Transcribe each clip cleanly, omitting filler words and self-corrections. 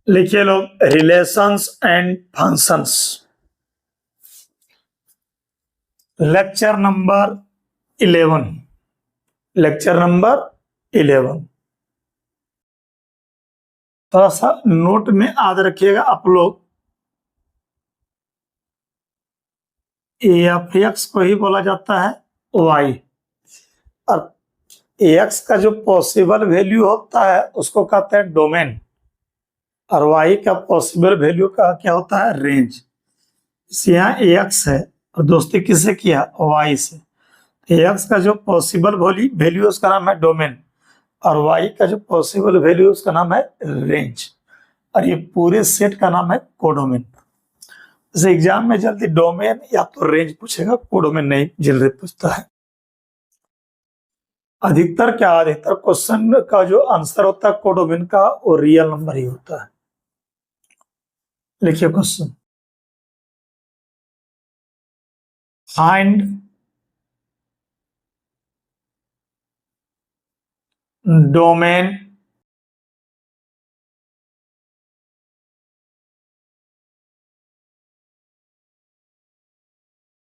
लिखिए लोग, relations and functions, lecture number 11। Lecture number 11 थोड़ा सा नोट में याद रखिएगा आप लोग। एफ एक्स को ही बोला जाता है वाई, और एक्स का जो पॉसिबल वैल्यू होता है उसको कहते हैं डोमेन, और वाई का पॉसिबल वैल्यू का क्या होता है, रेंज। यहाँ एक्स है और दोस्ती किससे किया, वाई से। एक्स का जो पॉसिबल वैल्यू उसका नाम है डोमेन, और वाई का जो पॉसिबल वैल्यू उसका नाम है रेंज, और ये पूरे सेट का नाम है कोडोमेन। जैसे एग्जाम में जल्दी डोमेन या तो रेंज पूछेगा, कोडोमेन नहीं जल्दी पूछता है। अधिकतर क्वेश्चन का जो आंसर होता है कोडोमेन का, वो रियल नंबर ही होता है। लिखिए question, find domain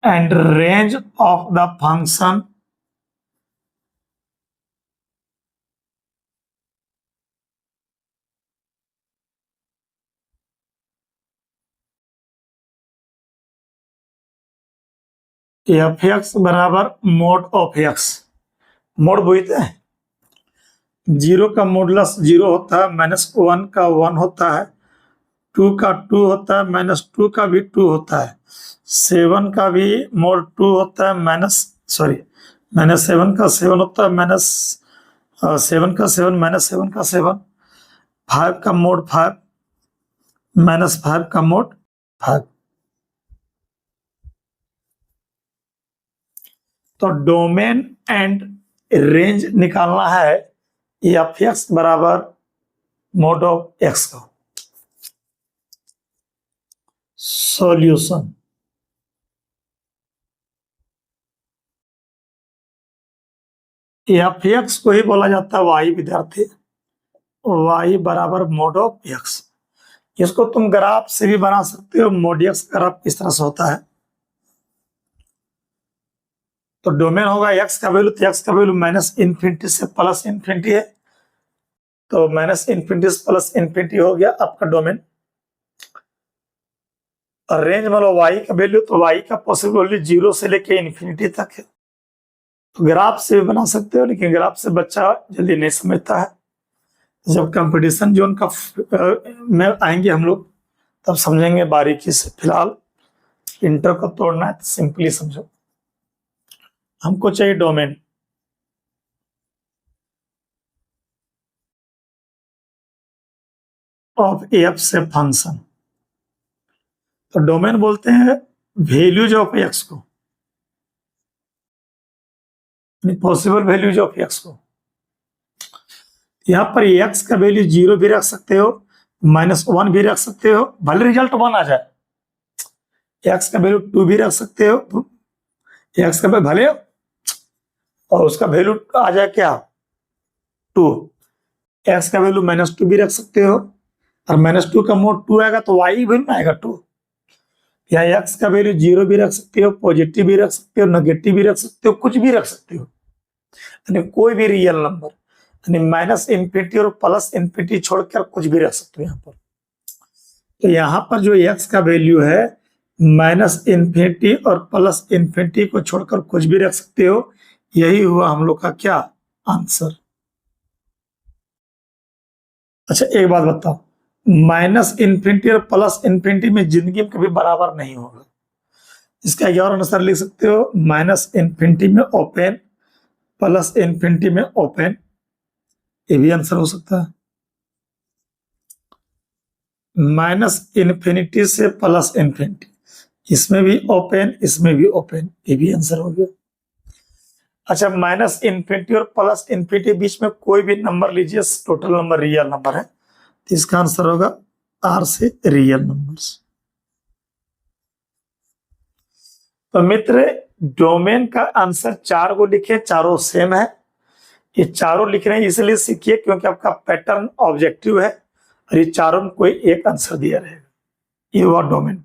and range of the function F X बराबर मोड ऑफ एक्स। मोड बुझते हैं, जीरो का मॉडुलस जीरो होता है, -1 का 1 होता है, 2 का 2 होता है, -2 का भी 2 होता है, 7 का भी मोड 2 होता है, -7 का 7 होता है, -7 का 7, -7 का 7, 5 का मोड 5, -5 का मोड 5। तो डोमेन एंड रेंज निकालना है एफ एक्स बराबर मोड ऑफ एक्स का। सॉल्यूशन, एफ एक्स को ही बोला जाता है वाई विद्यार्थी, वाई बराबर मोड ऑफ एक्स। इसको तुम ग्राफ से भी बना सकते हो, मोड एक्स ग्राफ किस तरह से होता है। तो डोमेन होगा एक्स का वैल्यू, तो एक्स का वैल्यू -∞ से +∞ है, तो -∞ से +∞ हो गया आपका डोमेन। और रेंज मतलब वाई का वैल्यू, तो वाई का पॉसिबल वैल्यू 0 से लेके इन्फिनिटी तक है। तो ग्राफ से भी बना सकते हो, लेकिन ग्राफ से बच्चा जल्दी नहीं समझता है। जब कंपटीशन जोन का में आएंगे हम लोग तब समझेंगे बारीकी से। फिलहाल इंटर को तोड़ना है तो सिंपली समझो। हमको चाहिए डोमेन, ऑफ एफ से फंक्शन। तो डोमेन बोलते हैं वैल्यूज ऑफ एक्स को, पॉसिबल वैल्यूज ऑफ एक्स को। यहां पर एक्स का वैल्यू 0 भी रख सकते हो, -1 भी रख सकते हो, भले रिजल्ट 1 आ जाए। एक्स का वैल्यू 2 भी रख सकते हो, एक्स का भले और उसका वैल्यू आ जाए क्या 2। एक्स का वैल्यू -2 भी रख सकते हो, और -2 का मोड 2 आएगा तो वाई वैल्यू आएगा 2। या एक्स का वैल्यू 0 भी रख सकते हो, पॉजिटिव भी रख सकते हो, नेगेटिव भी रख सकते हो, कुछ भी रख सकते हो, यानी कोई भी रियल नंबर, यानी -∞ और +∞ छोड़कर कुछ भी रख सकते हो यहाँ पर। तो यहाँ पर जो एक्स का वैल्यू है -∞ और +∞ को छोड़कर कुछ भी रख सकते हो, यही हुआ हम लोग का क्या आंसर। अच्छा एक बात बताओ, -∞ और +∞ में जिंदगी में कभी बराबर नहीं होगा। इसका एक और आंसर लिख सकते हो, -∞ में ओपन, +∞ में ओपन, ये भी आंसर हो सकता है। -∞ से +∞, इसमें भी ओपन, इसमें भी ओपन, ये भी आंसर हो गया। अच्छा, -∞ और +∞ बीच में कोई भी नंबर लीजिए, टोटल नंबर रियल नंबर है, तो इसका आंसर होगा आर से रियल नंबर्स। तो मित्र, डोमेन का आंसर 4 को लिखे, चारों सेम है। ये चारों लिख रहे हैं इसलिए सीखिए क्योंकि आपका पैटर्न ऑब्जेक्टिव है, और ये चारों में कोई एक आंसर दिया रहेगा, ये हुआ डोमेन।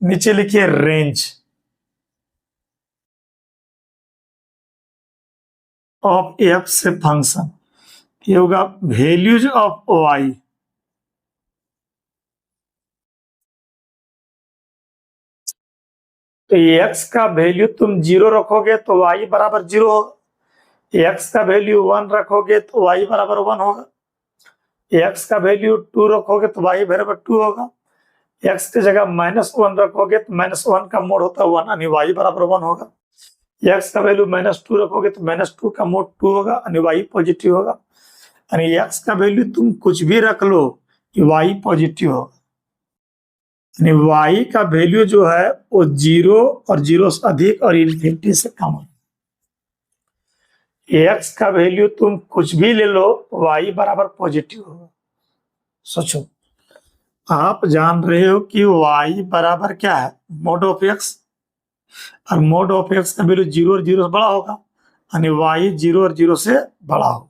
नीचे लिखिए रेंज ऑफ एफ से फंक्शन, ये होगा वैल्यूज ऑफ वाई। तो एक्स का वैल्यू तुम 0 रखोगे तो वाई बराबर 0 होगा, एक्स का वैल्यू 1 रखोगे तो वाई बराबर 1 होगा, एक्स का वैल्यू 2 रखोगे तो वाई बराबर 2 होगा, एक्स की जगह -1 रखोगे तो -1 का मोड होता है 1, यानी वाई बराबर 1 होगा। एक्स का वैल्यू -2 रखोगे तो -2 का मोड 2 होगा, यानी वाई पॉजिटिव होगा। यानी एक्स का वैल्यू तुम कुछ भी रख लो कि वाई पॉजिटिव होगा, यानी वाई का वैल्यू जो है वो 0 और 0 से अधिक और इन्फिनिटी से कम है। एक्स का वैल्यू तुम कुछ भी ले लो, वाई बराबर पॉजिटिव होगा। सोचो, आप जान रहे हो कि वाई बराबर क्या है, मोड ऑफ एक्स, और मोड ऑफ एक्स का वैल्यू 0 और 0 से बड़ा होगा, यानी वाई 0 और 0 से बड़ा होगा।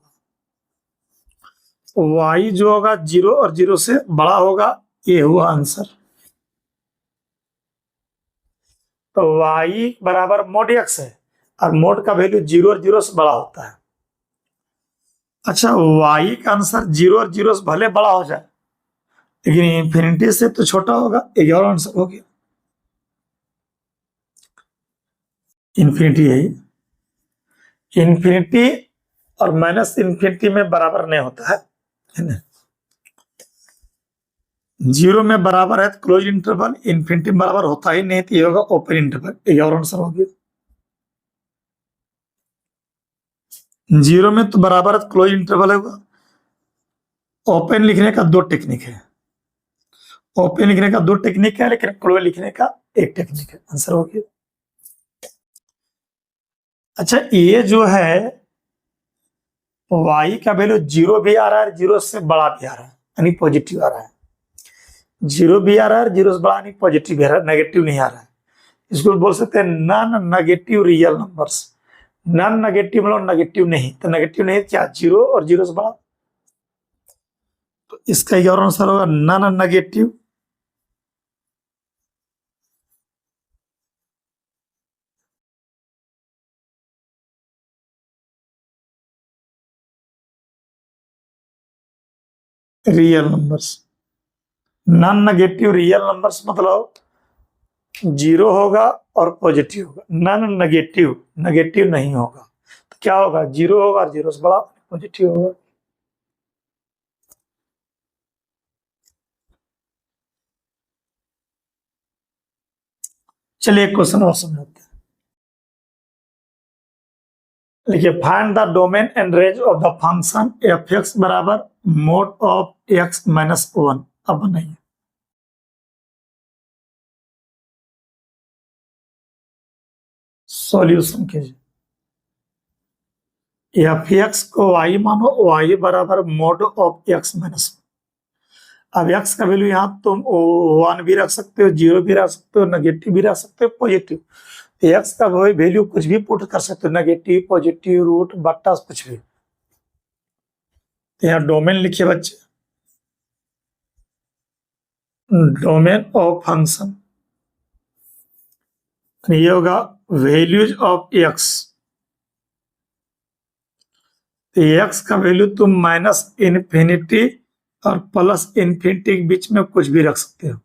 वाई जो होगा 0 और 0 से बड़ा होगा, ये हुआ आंसर। तो वाई बराबर मोड एक्स है, और मोड का वैल्यू 0 और 0 से बड़ा होता है। अच्छा, वाई का आंसर 0 और 0 से भले बड़ा हो जाए, लेकिन इंफिनिटी से तो छोटा होगा, एक और आंसर हो गया। इंफिनिटी है, इंफिनिटी और माइनस इंफिनिटी में बराबर नहीं होता है ना। 0 में बराबर है तो क्लोज इंटरवल, इंफिनिटी में बराबर होता ही नहीं तो ये होगा ओपन इंटरवल, एक और आंसर हो गया। 0 में तो बराबर है क्लोज इंटरवल होगा। ओपन लिखने का दो टेक्निक है, ओपन लिखने का दो टेक्निक है, लेकिन क्लोज लिखने का एक टेक्निक है, आंसर हो गया। अच्छा, ये जो है वाई का वैल्यू 0 भी आ रहा है, 0 से बड़ा भी आ रहा है, यानी पॉजिटिव आ रहा है। 0 भी आ रहा है, 0 से बड़ा यानी पॉजिटिव भी आ रहा है, नेगेटिव नहीं आ रहा है। इसको बोल सकते हैं non negative real numbers. Non negative मतलब नेगेटिव नहीं, तो नेगेटिव नहीं क्या, 0 और 0 से बड़ा। तो इसका एक और आंसर होगा non negative real numbers. Non negative real numbers मतलब 0 होगा और पॉजिटिव होगा, नॉन नेगेटिव नेगेटिव नहीं होगा। तो क्या होगा, 0 होगा और 0 से बड़ा पॉजिटिव होगा। चलिए एक क्वेश्चन और समझते हैं। देखिए, find the domain and range of the function F X बराबर मोड ऑफ एक्स माइनस 1। अब बनाइए, सॉल्यूशन कीजिए। एफ एक्स को वाई मानो, वाई बराबर मोड ऑफ एक्स माइनस। अब एक्स का वैल्यू यहाँ तुम 1 भी रख सकते हो, 0 भी रख सकते हो, नेगेटिव भी रख सकते हो, पॉजिटिव। एक्स का वैल्यू कुछ भी पुट कर सकते हो, नेगेटिव, पॉजिटिव, रूट, बट्टा, कुछ भी। तो यहाँ डोमेन लिखिए बच्चे, डोमेन ऑफ फंक्शन, ये होगा वैल्यूज ऑफ एक्स। एक्स का वैल्यू तुम माइनस इन्फिनिटी और प्लस इन्फिनिटी के बीच में कुछ भी रख सकते हो।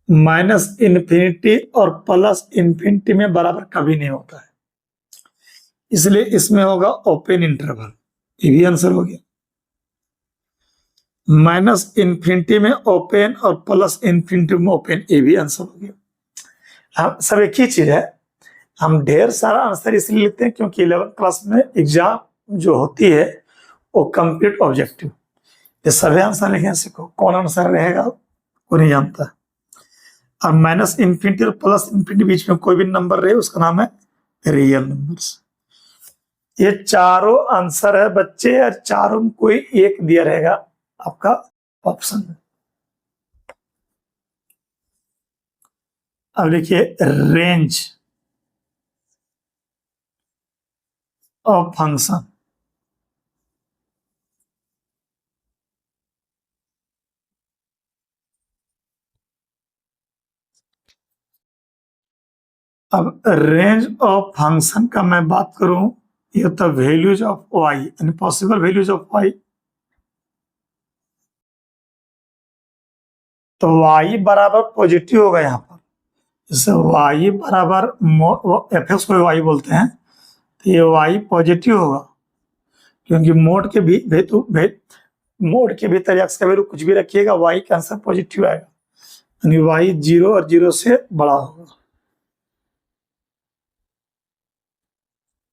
माइनस इन्फिनिटी और प्लस इन्फिनिटी में बराबर कभी नहीं होता है, इसलिए इसमें होगा ओपन इंटरवल, ये भी आंसर हो गया। माइनस इन्फिनिटी में ओपन और प्लस इन्फिनिटी में ओपन, ये भी आंसर हो गया। हम सब एक ही चीज है, हम ढेर सारा आंसर इसलिए लेते हैं क्योंकि 11th क्लास में एग्जाम जो होती है वो कंप्लीट ऑब्जेक्टिव, ये सभी आंसर लिखने सीखो, कौन आंसर रहेगा वो नहीं जानता। और माइनस इन्फिनिटी और प्लस इन्फिनिटी बीच में कोई भी नंबर रहे उसका नाम है रियल नंबर्स। ये चारों आंसर है बच्चे, और चारों में कोई एक दिया रहेगा आपका ऑप्शन में। अब देखिए रेंज, ऑफ फंक्शन। अब रेंज ऑफ फंक्शन का मैं बात करूं, ये होता है वैल्यूज ऑफ वाई, यानी पॉसिबल वैल्यूज ऑफ वाई। तो वाई बराबर पॉजिटिव होगा यहाँ पर, जैसे वाई बराबर एफ एक्स को वाई बोलते हैं, तो ये वाई पॉजिटिव होगा, क्योंकि मोड के भीतर एक्स का वैल्यू कुछ भी रखिएगा, वाई का आंसर पॉजिटिव आएगा, यानी वाई 0 और 0 से बड़ा होगा,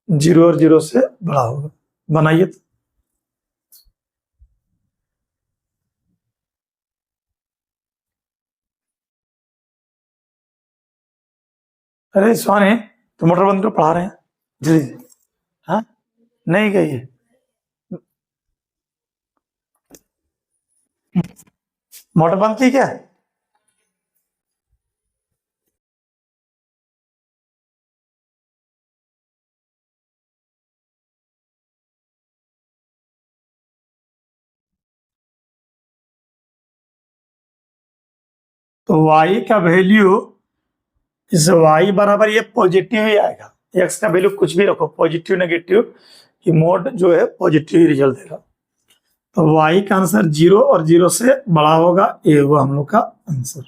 0 और 0 से बड़ा होगा। बनाइए तो। अरे सोने, तो मोटर बंद को पढ़ा रहे हैं जी। हाँ, नहीं गई है। मोटर बंद की क्या? तो y का वैल्यू, इस y बराबर ये पॉजिटिव ही आएगा, x का वैल्यू कुछ भी रखो, पॉजिटिव नेगेटिव, ये मोड जो है पॉजिटिव ही रिजल्ट देगा। तो y का आंसर 0 और 0 से बड़ा होगा, ये हुआ हम लोग का आंसर।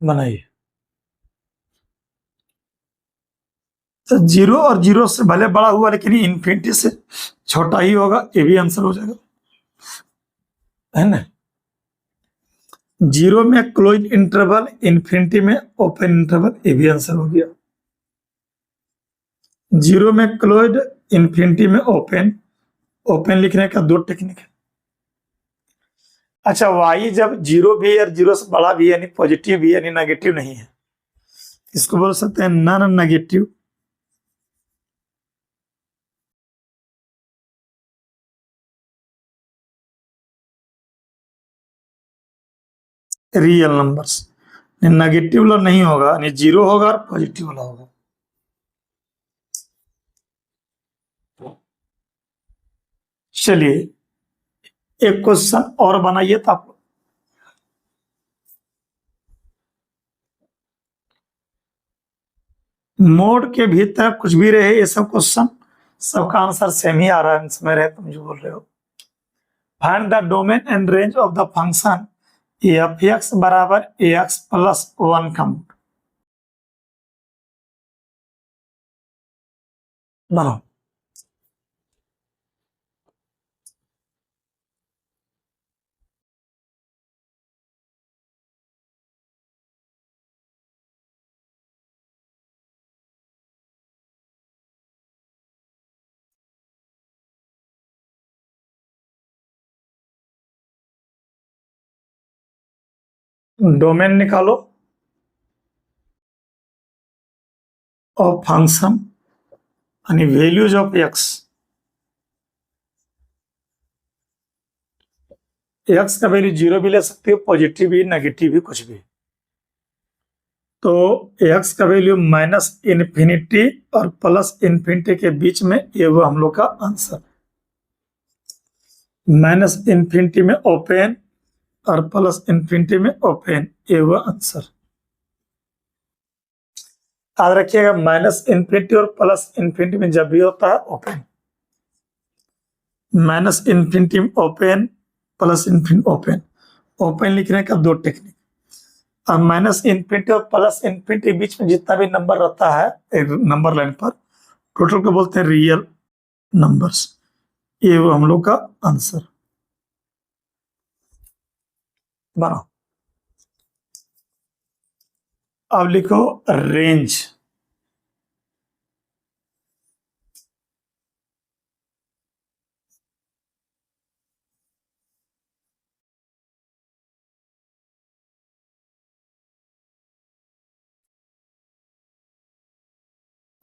बनाइए। तो 0 और 0 से भले बड़ा हुआ, लेकिन इन्फिनिटी से छोटा ही होगा, ये भी आंसर हो जाएगा, है ना। 0 में क्लोज इंटरवल, इन्फिनिटी में ओपन इंटरवल, ये भी आंसर हो गया। 0 में क्लोज, इन्फिनिटी में ओपन। ओपन लिखने का दो टेक्निक है। अच्छा, वाई जब 0 भी है और 0 से बड़ा भी है, यानी पॉजिटिव भी है, यानी नेगेटिव नहीं है, इसको बोल सकते हैं non negative real numbers. Negative वाला नहीं होगा, यानी 0 होगा और पॉजिटिव वाला होगा। चलिए एक क्वेश्चन और बनाइए तो आप। मोड के भीतर कुछ भी रहे, ये सब क्वेश्चन सबका आंसर सेम ही आ रहा है, इसमें रहे तुम जो बोल रहे हो। Find the domain and range of the function F X बराबर ए एक्स प्लस 1 का मोड। बनाओ। डोमेन निकालो ऑफ फंक्शन, यानी वैल्यूज ऑफ एक्स। एक्स का वैल्यू 0 भी ले सकते हो, पॉजिटिव भी, नेगेटिव भी, कुछ भी। तो एक्स का वैल्यू माइनस इन्फिनिटी और प्लस इन्फिनिटी के बीच में, ये वो हम लोग का आंसर। माइनस इन्फिनिटी में ओपन और प्लस इन्फिनिटी में ओपन, ये वो आंसर। याद रखिएगा, माइनस इन्फिनिटी और प्लस इन्फिनिटी में जब भी होता है ओपन, माइनस इन्फिनिटी में open, plus infinity open. Open लिखने का दो टेक्निक। और माइनस इन्फिनिटी और प्लस इन्फिनिटी बीच में जितना भी नंबर रहता है एक नंबर लाइन पर, टोटल को बोलते हैं रियल नंबर्स। ये वो हम लोग का आंसर। बनाओ। अब लिखो रेंज।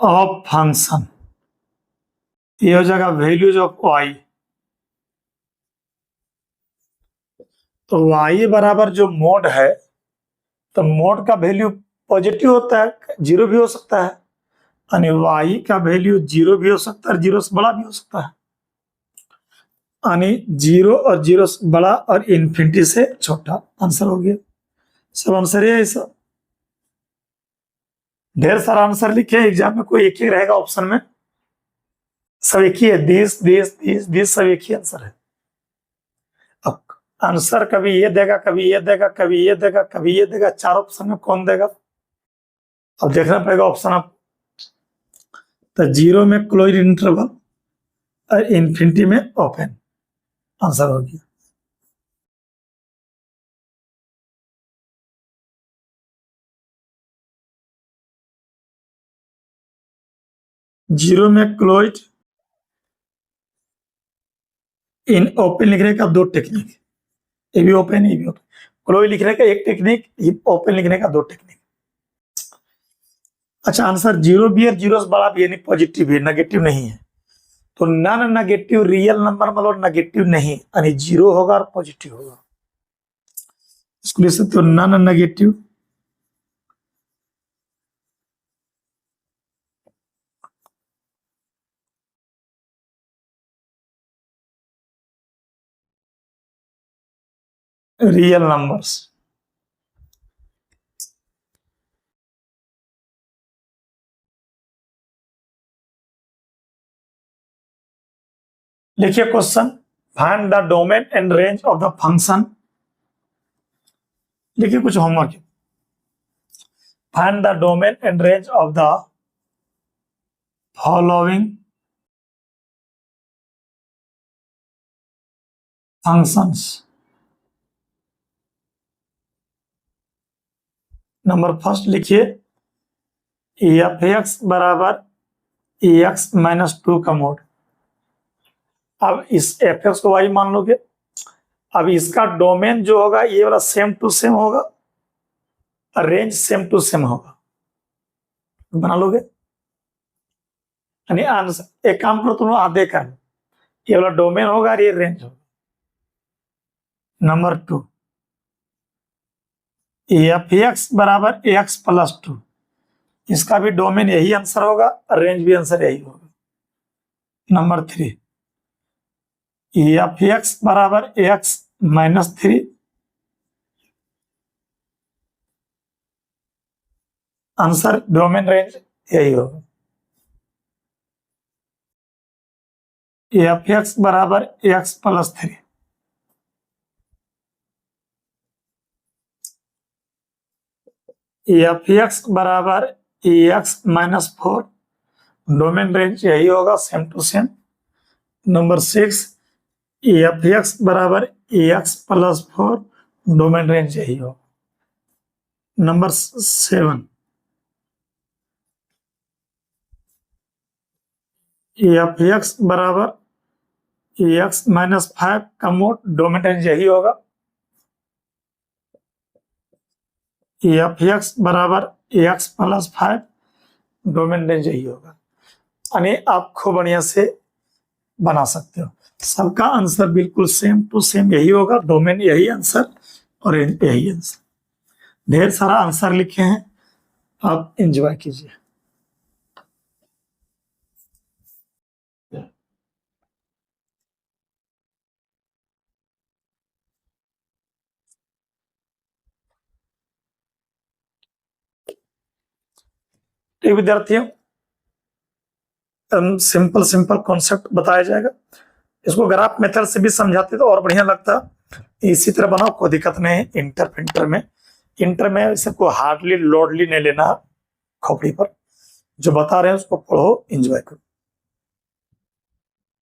ऑफ फंक्शन, ये हो जाएगा वैल्यूज ऑफ वाई। तो वाई बराबर जो मोड है, तो मोड का वैल्यू पॉजिटिव होता है, जीरो भी हो सकता है, यानी y का वैल्यू जीरो भी हो सकता है, जीरो से बड़ा भी हो सकता है, यानी जीरो और जीरो से बड़ा और इन्फिनिटी से छोटा। आंसर हो गया। सब आंसर है ऐसा। ढेर सारा आंसर लिखे, एग्जाम में कोई एक ही रहेगा ऑप्शन में, सब एक ही है, दिस दिस दिस दिस, सब एक ही आंसर है। अब आंसर कभी ये देगा, कभी ये देगा, कभी ये देगा, कभी ये देगा, चार ऑप्शन में कौन देगा? अब देखना पड़ेगा ऑप्शन आप। तो जीरो में क्लोज इंटरवल और इन्फिनिटी में ओपन, आंसर हो गया। जीरो में क्लोज इन ओपन लिखने का दो टेक्निक, ये भी ओपन, ये भी ओपन। क्लोज लिखने का एक टेक्निक, ओपन लिखने का दो टेक्निक। अच्छा, आंसर जीरो भी है, जीरो से बड़ा भी है, नहीं पॉजिटिव भी है, नेगेटिव नहीं है। तो नॉन नेगेटिव रियल नंबर मतलब नेगेटिव नहीं, यानी जीरो होगा और पॉजिटिव होगा। इसको लिख सकते हो नॉन नेगेटिव रियल नंबर्स। लिखिए question, find the domain and range of the function. लिखिए कुछ homework. Find the domain and range of the following functions. Number first लिखिए एफ एक्स बराबर एक्स माइनस टू का मोड। अब इस F x को Y मान लोगे। अब इसका डोमेन जो होगा ये वाला सेम टू सेम होगा और रेंज सेम टू सेम होगा, बना लोगे। यानी आंसर एक काम करो, तुम आधे कर, ये वाला डोमेन होगा और ये रेंज होगा। नंबर टू एफ एक्स बराबर एक्स प्लस टू, इसका भी डोमेन यही आंसर होगा और रेंज भी आंसर यही होगा। नंबर थ्री एफ एक्स बराबर X minus three, answer domain range यही होगा। एफ एक्स बराबर X plus three, F X बराबर X minus four, domain range यही होगा, same to same. Number six F X बराबर X plus four, domain range यही होगा। नंबर सेवन एफ एक्स बराबर एक्स माइनस फाइव का mod, domain range यही होगा। एफ एक्स बराबर X plus five, domain range यही होगा। यानी आप खूब बढ़िया से बना सकते हो। सबका आंसर बिल्कुल सेम टू सेम यही होगा, डोमेन यही आंसर और रेंज यही आंसर। ढेर सारा आंसर लिखे हैं, आप एंजॉय कीजिए। ठीक विद्यार्थियों, सिंपल सिंपल कॉन्सेप्ट बताया जाएगा। इसको ग्राफ मेथड से भी समझाते तो और बढ़िया लगता। इसी तरह बनाओ, कोई दिक्कत नहीं है। इंटर में इसे को हार्डली लोडली नहीं लेना खोपड़ी पर। जो बता रहे हैं उसको पढ़ो, एंजॉय करो।